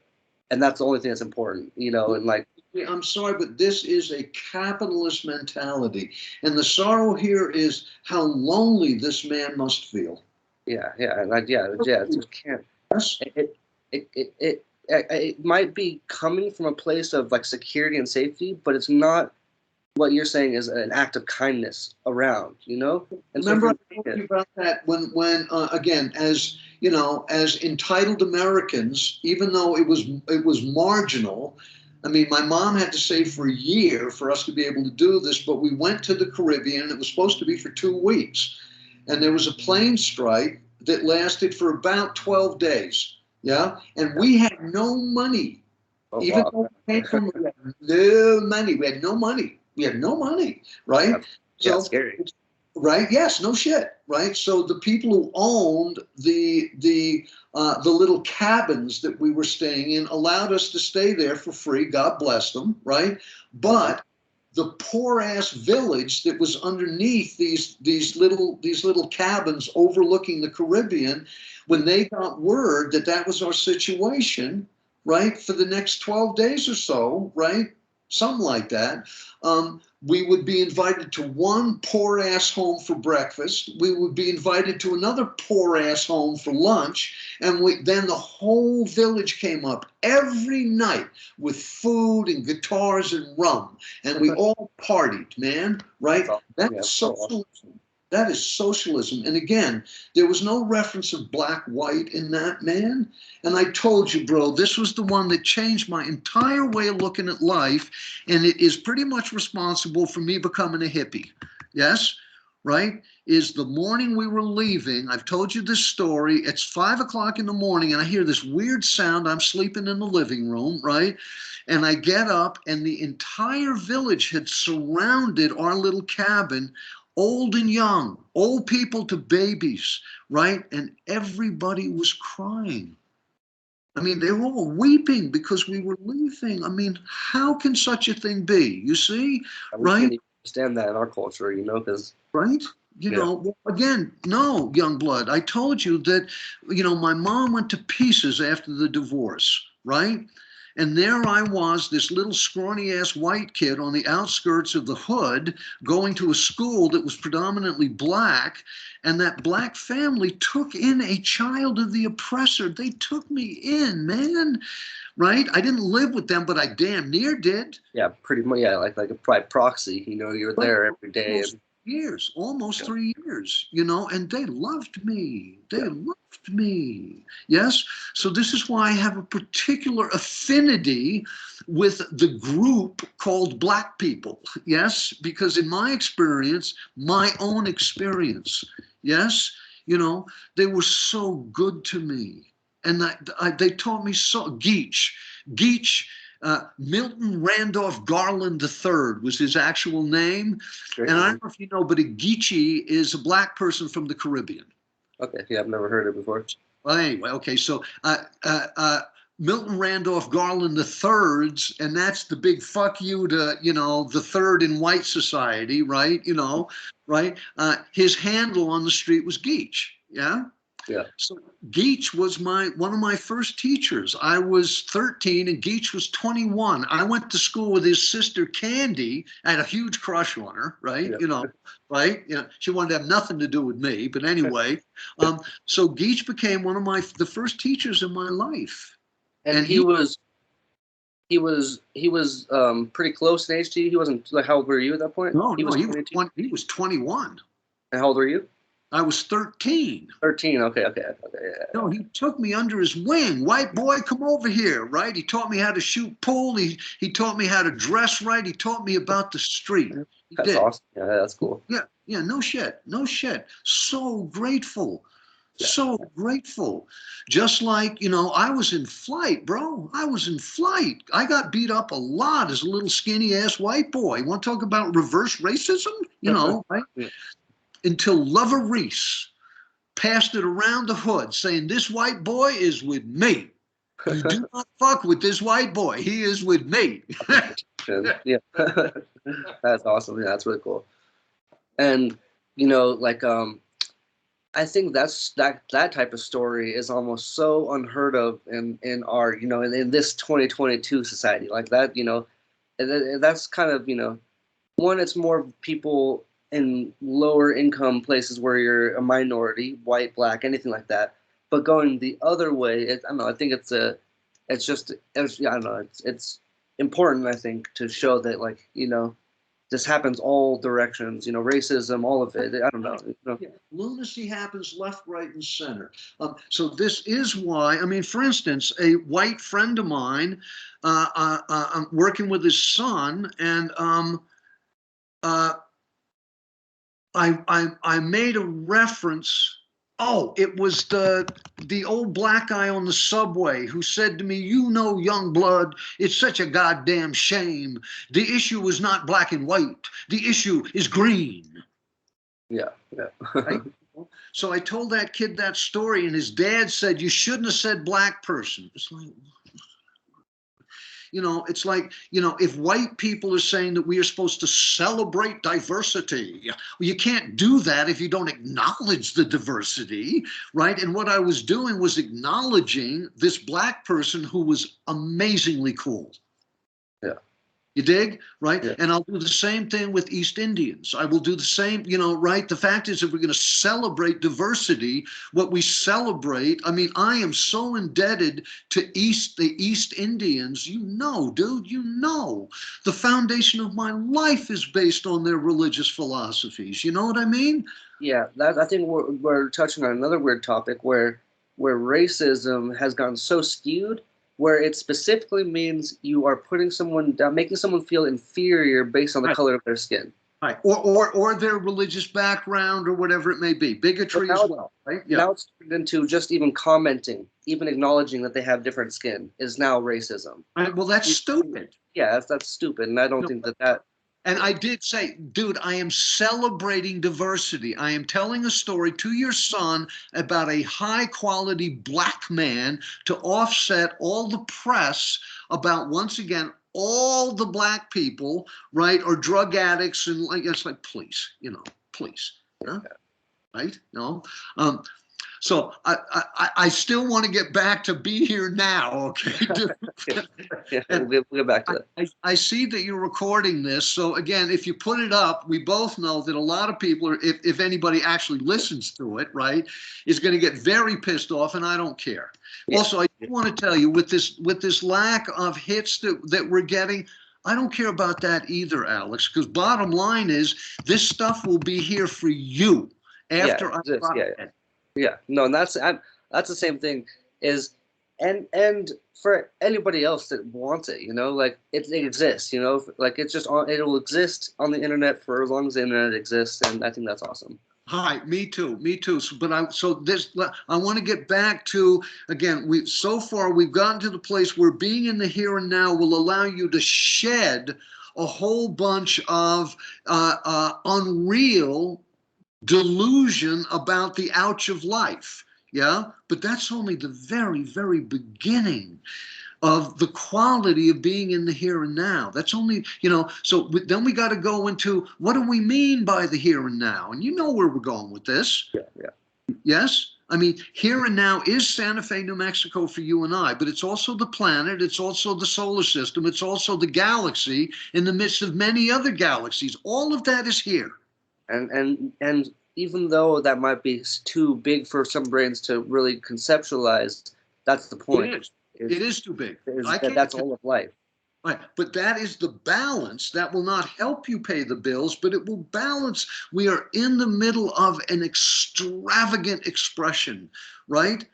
And that's the only thing that's important, you know, and like, I'm sorry, but this is a capitalist mentality. And the sorrow here is how lonely this man must feel. and like, it just can't. Yes. It might be coming from a place of like security and safety, but it's not what you're saying is an act of kindness around, you know. And Remember, I told you about that when again, as you know, as entitled Americans, even though it was marginal. I mean, my mom had to save for a year for us to be able to do this, but we went to the Caribbean, and it was supposed to be for 2 weeks, and there was a plane strike that lasted for about 12 days. Yeah, and we had no money. oh, Even wow. though we came from, we had no money. We had no money. We had no money, right? Yeah, So, scary. right? Yes, no shit, right? So the people who owned the little cabins that we were staying in allowed us to stay there for free. God bless them, right? But the poor ass village that was underneath these little cabins overlooking the Caribbean, when they got word that that was our situation, right, for the next 12 days or so, right, something like that, we would be invited to one poor ass home for breakfast. We would be invited to another poor ass home for lunch. And then the whole village came up every night with food and guitars and rum. And we all partied, man, right? That's socialism. That is socialism. And again, there was no reference of black, white in that, man. And I told you, bro, this was the one that changed my entire way of looking at life. And it is pretty much responsible for me becoming a hippie. Yes? Right? Is the morning we were leaving, I've told you this story. It's 5 o'clock in the morning, and I hear this weird sound. I'm sleeping in the living room, right? And I get up, and the entire village had surrounded our little cabin, old and young, old people to babies, right? And everybody was crying. I mean, they were all weeping because we were leaving. I mean, how can such a thing be? You see, We right? can't even understand that in our culture, you know, because Right? You know, well, again, no, young blood. I told you that, you know, my mom went to pieces after the divorce, right? And there I was, this little scrawny ass white kid on the outskirts of the hood, going to a school that was predominantly black. And that black family took in a child of the oppressor. They took me in, man. Right? I didn't live with them, but I damn near did. Yeah, pretty much. Yeah, like a by proxy. You know, you're there every day. Years, almost 3 years, you know, and they loved me. They loved me. Yes. So this is why I have a particular affinity with the group called Black people. Yes. Because in my experience, my own experience, yes, you know, they were so good to me. And they taught me so, Geach, Milton Randolph Garland III was his actual name. And I don't know if you know, but a Geechee is a black person from the Caribbean. Okay, yeah, I've never heard it before. Well, anyway, okay, so Milton Randolph Garland III's, and that's the big fuck you to, you know, the third in white society, right? You know, right? His handle on the street was Geech, yeah? Yeah. So Geach was one of my first teachers. I was 13 and Geach was 21. I went to school with his sister Candy. I had a huge crush on her, right? Yeah. You know, right? You know, she wanted to have nothing to do with me, but anyway. So Geach became one of the first teachers in my life, And and he was pretty close in age to you. He wasn't like, how old were you at that point? no, He no, was 22. he was 21. And how old were you? I was 13. 13. Okay. Yeah. No, he took me under his wing. White boy, come over here, right? He taught me how to shoot pool. He taught me how to dress right. He taught me about the street. He That's did. awesome. Yeah, that's cool. Yeah, no shit, no shit. So grateful. Yeah. So grateful. Just like, you know, I was in flight, bro. I was in flight. I got beat up a lot as a little skinny ass white boy. Want to talk about reverse racism? You know, right? Yeah. Until Lover Reese passed it around the hood saying, this white boy is with me. You do not fuck with this white boy. He is with me. Yeah. That's awesome. Yeah, that's really cool. And you know, like I think that type of story is almost so unheard of in our, you know, in this 2022 society. Like that, you know, that's kind of, you know, one, it's more people in lower income places where you're a minority, white, black, anything like that. But going the other way, I don't know. I think yeah, I don't know. It's important, I think, to show that, like, you know, this happens all directions. You know, racism, all of it. I don't know. You know? Yeah. Lunacy happens left, right, and center. So this is why, I mean, for instance, a white friend of mine, I'm working with his son, and uh, I made a reference. Oh, it was the old black guy on the subway who said to me, you know, young blood, it's such a goddamn shame. The issue is not black and white. The issue is green. Yeah. Right? So I told that kid that story, and his dad said, you shouldn't have said black person. It's like, you know, it's like, you know, if white people are saying that we are supposed to celebrate diversity, well, you can't do that if you don't acknowledge the diversity, right? And what I was doing was acknowledging this black person who was amazingly cool. Yeah. You dig? Right? Yeah. And I'll do the same thing with East Indians. I will do the same, you know, right? The fact is, if we're going to celebrate diversity, what we celebrate, I mean, I am so indebted to the East Indians, you know, dude, you know, the foundation of my life is based on their religious philosophies. You know what I mean? Yeah, I think we're touching on another weird topic where racism has gotten so skewed, where it specifically means you are putting someone down, making someone feel inferior based on the color of their skin. Right. Or their religious background or whatever it may be. Bigotry as well, right? Yeah. Now it's turned into just even commenting, even acknowledging that they have different skin is now racism. Right. Well, that's stupid. Yeah, that's stupid, and I don't think that. And I did say, dude, I am celebrating diversity. I am telling a story to your son about a high quality black man to offset all the press about, once again, all the black people, right, or drug addicts. And like, it's like, please, you know, please. Huh? Right? No. So I still want to get back to be here now, okay? Yeah, we'll get back to that. I see that you're recording this. So again, if you put it up, we both know that a lot of people, if anybody actually listens to it, right, is going to get very pissed off, and I don't care. Yeah. Also, I want to tell you, with this lack of hits that we're getting, I don't care about that either, Alex, because bottom line is this stuff will be here for you after I drop it. Yeah, no, and that's the same thing and for anybody else that wants it, you know, like it exists, you know, like it's just it'll exist on the internet for as long as the internet exists, and I think that's awesome. Hi, me too. But I want to get back to, again, so far we've gotten to the place where being in the here and now will allow you to shed a whole bunch of unreal delusion about the ouch of life. Yeah, but that's only the very, very beginning of the quality of being in the here and now. That's only, you know, so then we got to go into, what do we mean by the here and now? And you know where we're going with this. Yeah. Yes? I mean, here and now is Santa Fe, New Mexico for you and I, but it's also the planet, it's also the solar system, it's also the galaxy in the midst of many other galaxies. All of that is here. And even though that might be too big for some brains to really conceptualize, that's the point. It is. It is too big. That's all of life. Right. But that is the balance that will not help you pay the bills, but it will balance. We are in the middle of an extravagant expression, right?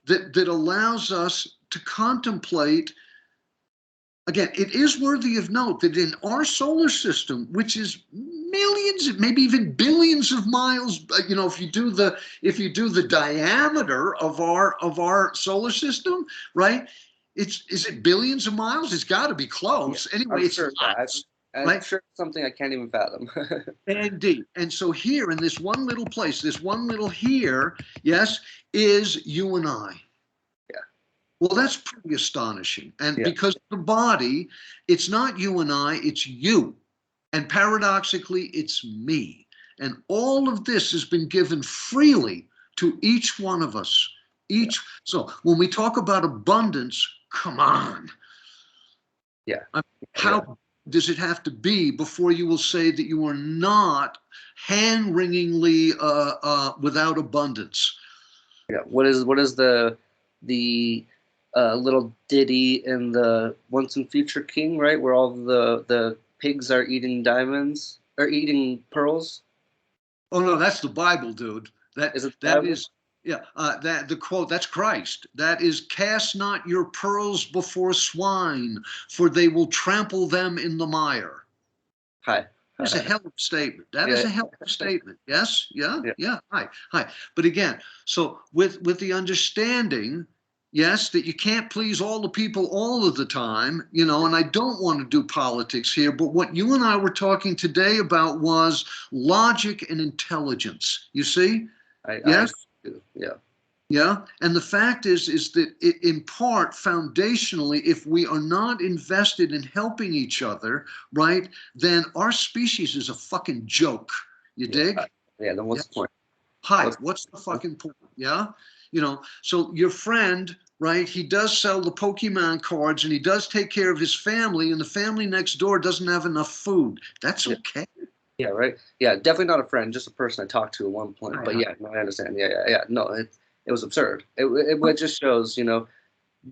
That allows us to contemplate. Again, it is worthy of note that in our solar system, which is millions, maybe even billions of miles, you know, if you do the diameter of our solar system, right? Is it billions of miles? It's got to be close. Yeah, anyway, it's sure, lots, I'm right? sure it's something I can't even fathom. Indeed. And so here in this one little place, this one little here, yes, is you and I. Yeah. Well, that's pretty astonishing. And Yeah. because the body, it's not you and I, it's you. And paradoxically, it's me. And all of this has been given freely to each one of us. So when we talk about abundance, come on. Yeah. How does it have to be before you will say that you are not hand-wringingly without abundance? Yeah. What is the little ditty in the Once and Future King, right? Where all the pigs are eating diamonds or eating pearls. Oh no, that's the Bible, dude. That Is it the that Bible? is yeah. That the quote. That's Christ. That is, cast not your pearls before swine, for they will trample them in the mire. Hi. That's a hell of a statement. That is Yeah. a hell of a statement. Yes. Yeah. Yeah. Yeah. Hi. But again, so with the understanding, yes, that you can't please all the people all of the time, you know, and I don't want to do politics here, but what you and I were talking today about was logic and intelligence. You see? I Yes? do. Yeah. Yeah. And the fact is that in part, foundationally, if we are not invested in helping each other, right, then our species is a fucking joke. You dig? Yeah. Then what's the point? Hi, what's the fucking point? Yeah. You know, so your friend, right, he does sell the Pokemon cards and he does take care of his family, and the family next door doesn't have enough food. That's okay. Yeah, right. Yeah, definitely not a friend, just a person I talked to at one point. But yeah, no, I understand. Yeah. No, it was absurd. It just shows, you know,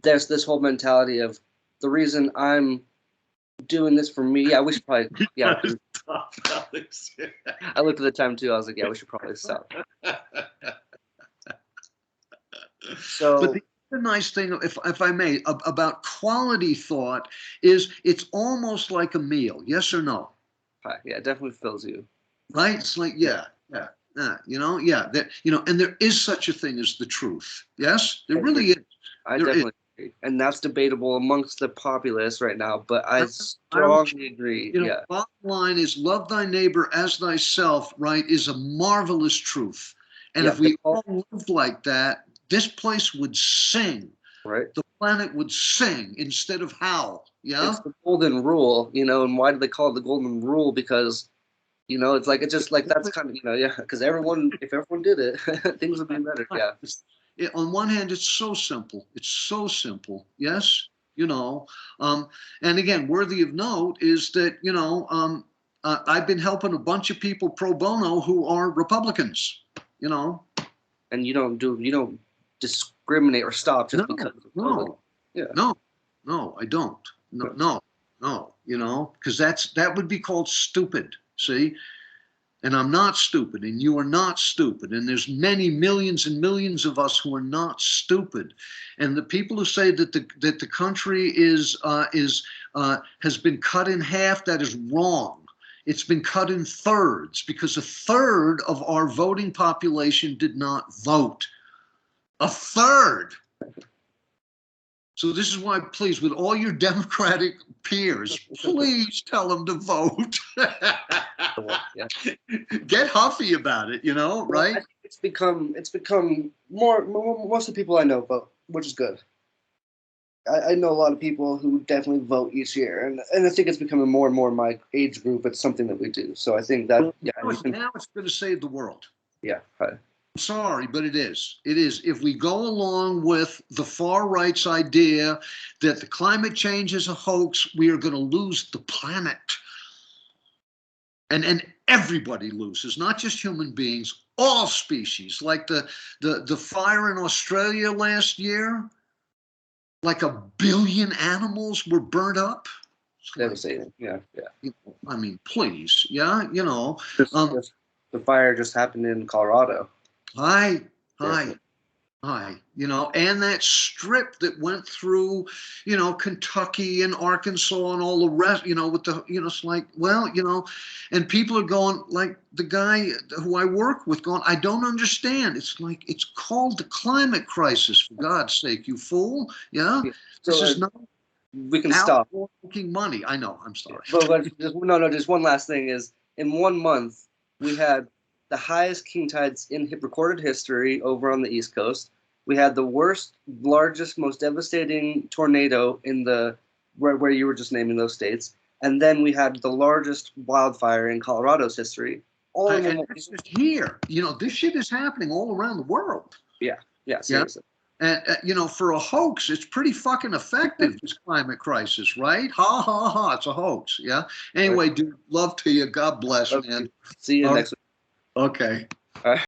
there's this whole mentality of the reason I'm doing this for me. Yeah, we should probably. Yeah, Stop, Alex. I looked at the time too. I was like, yeah, we should probably stop. So, But the other nice thing, if I may, about quality thought is it's almost like a meal. Yes or no? yeah, it definitely fills you. Right? It's like, yeah. You know, yeah, that, you know, and there is such a thing as the truth. Yes, there really is. I There definitely agree. And that's debatable amongst the populace right now, but I I don't strongly agree. You know, Yeah. bottom line is love thy neighbor as thyself, right, is a marvelous truth. And Yeah, if we all lived like that, this place would sing. right. The planet would sing instead of howl. Yeah. It's the golden rule, you know, and why do they call it the golden rule? Because, you know, it's just like that's kind of, you know, yeah, because if everyone did it, things would be better. Yeah. On one hand, it's so simple. It's so simple. Yes. You know, and again, worthy of note is that, you know, I've been helping a bunch of people pro bono who are Republicans, you know. And you don't discriminate or stop just because of no, yeah. no, I don't. No, you know, because that would be called stupid. See, and I'm not stupid, and you are not stupid, and there's many millions and millions of us who are not stupid, and the people who say that the country has been cut in half, that is wrong. It's been cut in thirds because a third of our voting population did not vote. A third. So this is why, please, with all your Democratic peers, please tell them to vote. Yeah. Get huffy about it, you know, right? I think it's become more most of the people I know vote, which is good. I know a lot of people who definitely vote each year, and I think it's becoming more and more in my age group. It's something that we do. So I think that now it's going to save the world. Yeah. Right. Sorry, but it is. It is. If we go along with the far right's idea that the climate change is a hoax, we are going to lose the planet. And everybody loses, not just human beings, all species. Like the fire in Australia last year, like 1 billion animals were burnt up. Devastating. Yeah, yeah. I mean, please, yeah, The fire just happened in Colorado. hi, Yeah. hi, hi, and that strip that went through, Kentucky and Arkansas and all the rest, with the, it's like, well, and people are going, like the guy who I work with going, I don't understand. It's like, it's called the climate crisis, for God's sake, you fool. Yeah. So This is not we can out stop. making money. I know, I'm sorry. But just one last thing is in 1 month we had the highest king tides in recorded history over on the East Coast. We had the worst, largest, most devastating tornado in the where you were just naming those states, and then we had the largest wildfire in Colorado's history. All in And one. it's just here, this shit is happening all around the world. Yeah, Yeah. seriously. And, for a hoax, it's pretty fucking effective, this climate crisis, right? Ha, ha, ha. It's a hoax. Yeah. Anyway, dude, love to you. God bless, man. See you All next week. right. Okay. All right.